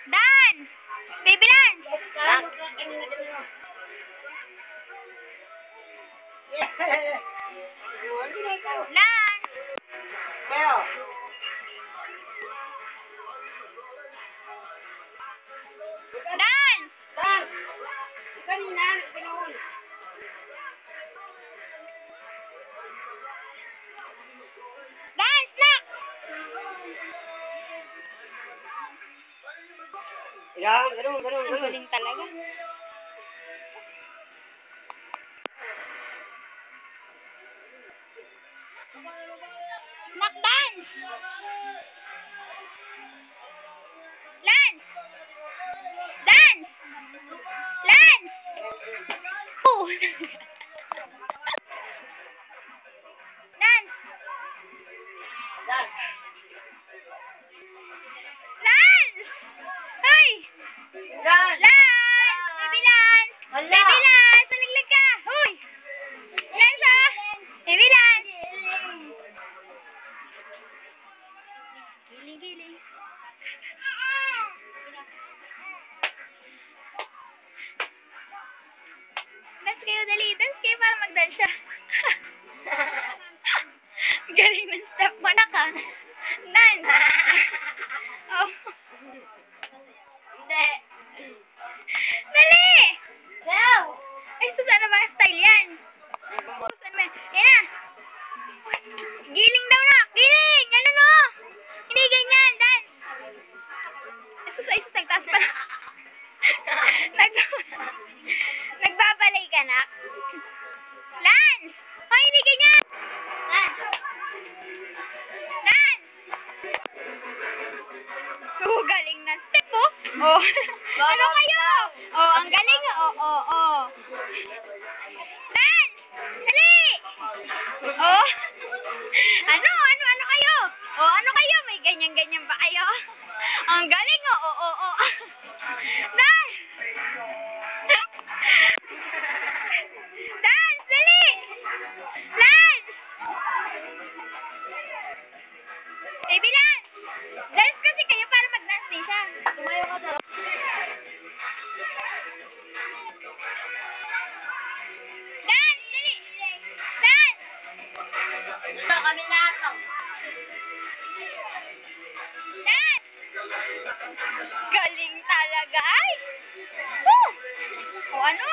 Dan! Baby Lance! Lance! Dance! Dance na! Ganun. Ang galing talaga. Snack dance! Lance! Dance! Lance! Oh! Lance! Lance! Hoy! Lance! Baby Lance! Baby Lance! Malaglag ka! Hoy! Lance ah! Baby Lance! Gili-gili. Dance kayo, dali. Dance kayo para mag-dance siya. Galing ng step mo na ka. Dance! Oh. Dali! Ay, Susana ba ang style yan? Susan ba? Yan na! Giling daw na! Giling! Ano no? Hindi ganyan! Dance! Ay, sus, nagtaas pa na. Nagbabalay ka na? Lance! Ay, hindi ganyan! Lance! Oh, galing na step oh! Oh! Ano kayo? Oh, ang galing oh. Dance! Dali! Oh! Ano kayo? Oh, ano kayo? May ganyan-ganyan ba kayo? Ang galing oh. Dance! Dance! Dali! Lance! Baby Lance! Dance kasi kayo para mag-dance din siya. Tumayo ka daw. Dance! Dali! Dance! Kami lahat Dance! Galing talaga ay! Oh, ano?